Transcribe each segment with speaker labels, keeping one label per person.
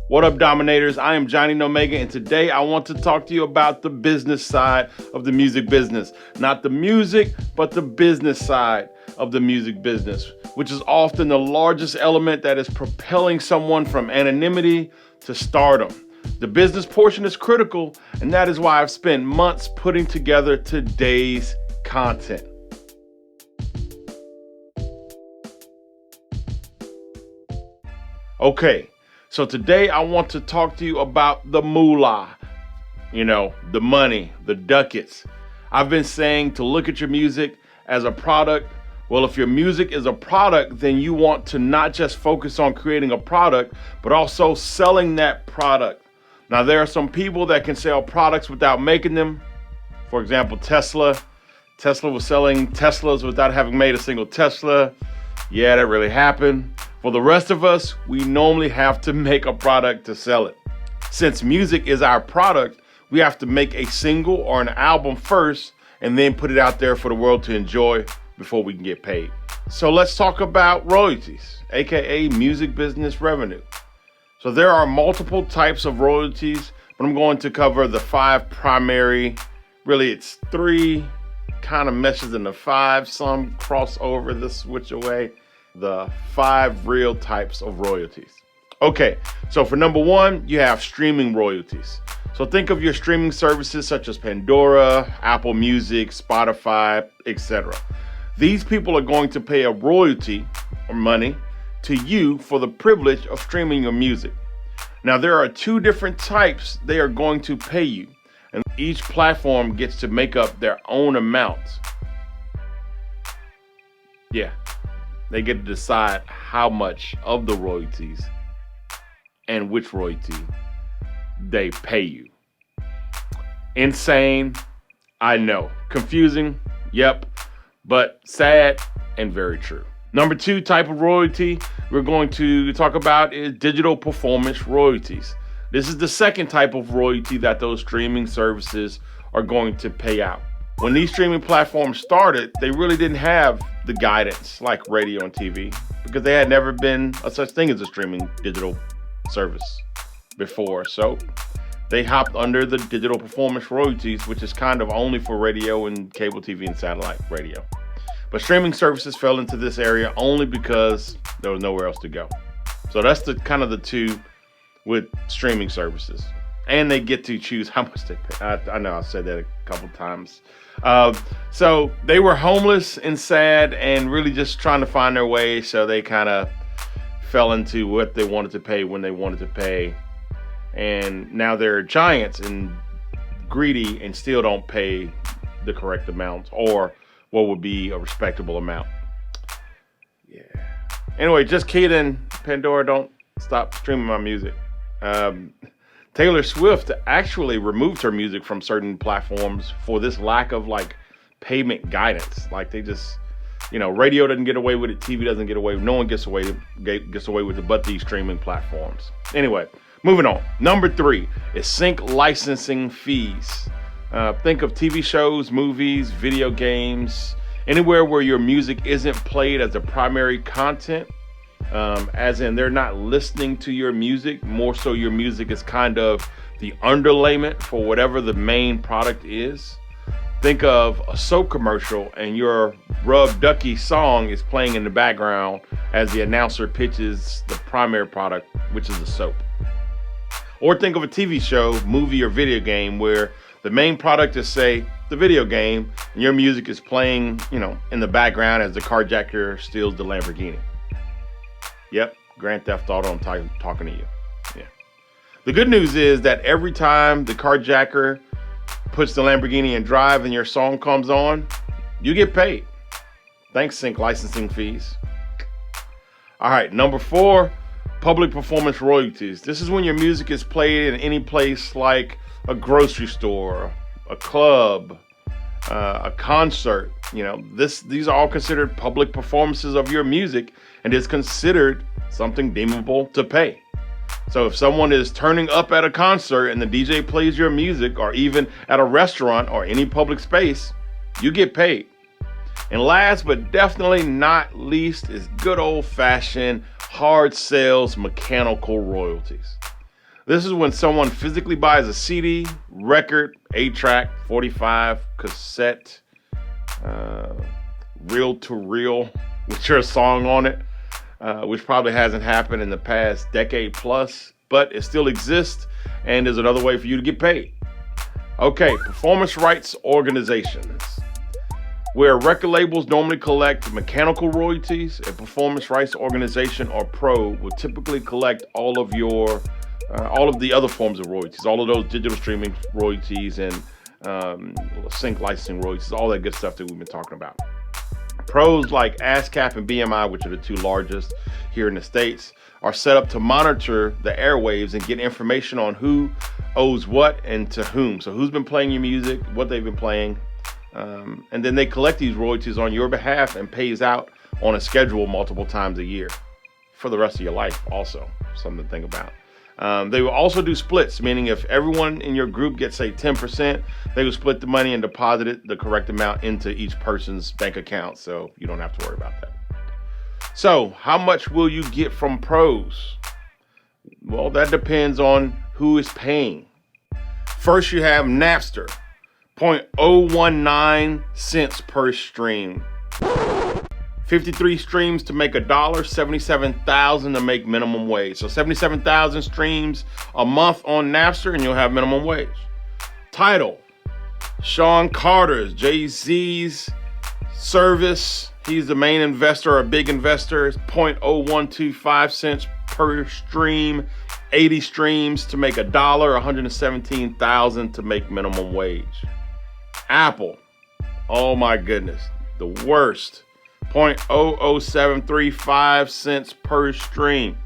Speaker 1: What up, Dominators? I am Johnny Nomega, and today I want to talk to you about the business side of the music business. Not the music, but the business side of the music business, which is often the largest element that is propelling someone from anonymity to stardom. The business portion is critical, and that is why I've spent months putting together today's content. Okay. So today I want to talk to you about the moolah, the money, the ducats. I've been saying to look at your music as a product. Well, if your music is a product, then you want to not just focus on creating a product, but also selling that product. Now, there are some people that can sell products without making them. For example, Tesla. Tesla was selling Teslas without having made a single Tesla. Yeah, that really happened. For the rest of us, we normally have to make a product to sell it. Since music is our product, we have to make a single or an album first and then put it out there for the world to enjoy before we can get paid. So let's talk about royalties, aka music business revenue. So there are multiple types of royalties, but I'm going to cover the 5 primary, really it's 3 kind of meshes into 5, some cross over, this switch away. The 5 real types of royalties. Okay, so for number 1, you have streaming royalties. So think of your streaming services such as Pandora, Apple Music, Spotify, etc. These people are going to pay a royalty or money to you for the privilege of streaming your music. Now there are 2 different types they are going to pay you, and each platform gets to make up their own amounts. Yeah. They get to decide how much of the royalties and which royalty they pay you. Insane, I know. Confusing, yep, but sad and very true. Number 2 type of royalty we're going to talk about is digital performance royalties. This is the second type of royalty that those streaming services are going to pay out. When these streaming platforms started, they really didn't have the guidance like radio and TV because they had never been a such thing as a streaming digital service before. So they hopped under the digital performance royalties, which is kind of only for radio and cable TV and satellite radio. But streaming services fell into this area only because there was nowhere else to go. So that's the kind of the 2 with streaming services. And they get to choose how much they pay. I know I said that a couple times. So they were homeless and sad and really just trying to find their way. So they kind of fell into what they wanted to pay when they wanted to pay. And now they're giants and greedy and still don't pay the correct amount or what would be a respectable amount. Yeah. Anyway, just kidding. Pandora, don't stop streaming my music. Taylor Swift actually removed her music from certain platforms for this lack of payment guidance. Like they just, radio doesn't get away with it, TV doesn't get away, no one gets away with it but these streaming platforms. Anyway, moving on. Number 3 is sync licensing fees. Think of TV shows, movies, video games, anywhere where your music isn't played as the primary content. As in they're not listening to your music, more so your music is kind of the underlayment for whatever the main product is. Think of a soap commercial and your Rub Ducky song is playing in the background as the announcer pitches the primary product, which is the soap. Or think of a TV show, movie, or video game where the main product is, say, the video game, and your music is playing, in the background as the carjacker steals the Lamborghini. Yep, Grand Theft Auto, I'm talking to you. Yeah. The good news is that every time the carjacker puts the Lamborghini in drive and your song comes on, you get paid. Thanks, sync licensing fees. All right, number 4, public performance royalties. This is when your music is played in any place like a grocery store, a club, a concert. These are all considered public performances of your music and is considered something deemable to pay. So if someone is turning up at a concert and the DJ plays your music, or even at a restaurant or any public space, you get paid. And last but definitely not least is good old-fashioned hard sales mechanical royalties. This is when someone physically buys a CD, record, 8-track, 45, cassette, reel-to-reel with your song on it, which probably hasn't happened in the past decade plus, but it still exists and is another way for you to get paid. Okay, performance rights organizations. Where record labels normally collect mechanical royalties, a performance rights organization or pro will typically collect all of the other forms of royalties, all of those digital streaming royalties and sync licensing royalties, all that good stuff that we've been talking about. Pros like ASCAP and BMI, which are the two largest here in the States, are set up to monitor the airwaves and get information on who owes what and to whom. So who's been playing your music, what they've been playing, and then they collect these royalties on your behalf and pays out on a schedule multiple times a year for the rest of your life. Also, something to think about. They will also do splits, meaning if everyone in your group gets, say, 10%, they will split the money and deposit it, the correct amount, into each person's bank account, so you don't have to worry about that. So, how much will you get from pros? Well, that depends on who is paying. First, you have Napster, 0.019 cents per stream. 53 streams to make $1, 77,000 to make minimum wage. So 77,000 streams a month on Napster and you'll have minimum wage. Tidal, Sean Carter's, Jay-Z's service. He's the main investor, a big investor. It's 0.0125 cents per stream. 80 streams to make $1, 117,000 to make minimum wage. Apple, oh my goodness, the worst. 0.00735 cents per stream.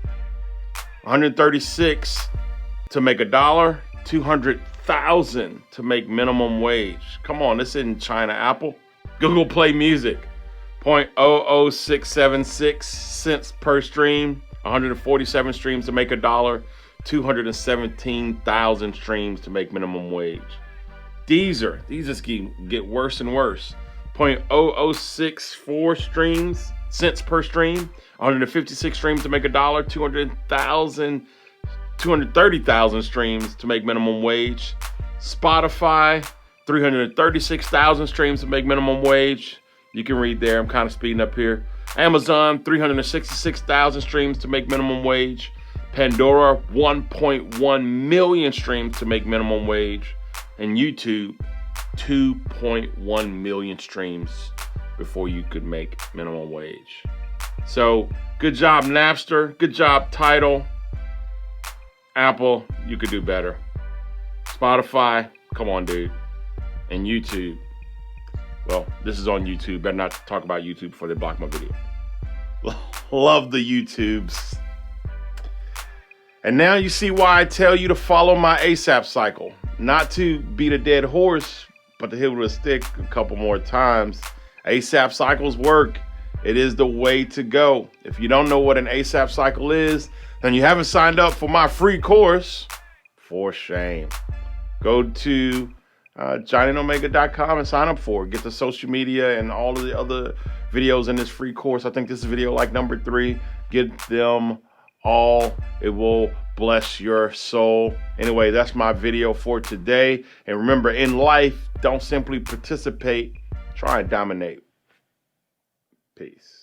Speaker 1: 136 to make $1, 200,000 to make minimum wage. Come on, this isn't China, Apple. Google Play Music, 0.00676 cents per stream. 147 streams to make $1, 217,000 streams to make minimum wage. Deezer, these just get worse and worse. 0.0064 cents per stream, 156 streams to make $1, 230,000 streams to make minimum wage. Spotify, 336,000 streams to make minimum wage. You can read there, I'm kind of speeding up here. Amazon, 366,000 streams to make minimum wage. Pandora, 1.1 million streams to make minimum wage. And YouTube, 2.1 million streams before you could make minimum wage. So good job, Napster. Good job, Tidal. Apple, you could do better. Spotify, come on, dude. And YouTube. Well, this is on YouTube. Better not talk about YouTube before they block my video. Love the YouTubes. And now you see why I tell you to follow my ASAP cycle. Not to beat a dead horse, but to hit with a stick a couple more times. ASAP cycles work. It is the way to go. If you don't know what an ASAP cycle is, then you haven't signed up for my free course. For shame. Go to JohnnyNomega.com and sign up for it. Get the social media and all of the other videos in this free course. I think this is video like number 3. Get them all. It will bless your soul. Anyway, that's my video for today. And remember, in life, don't simply participate, try and dominate. Peace.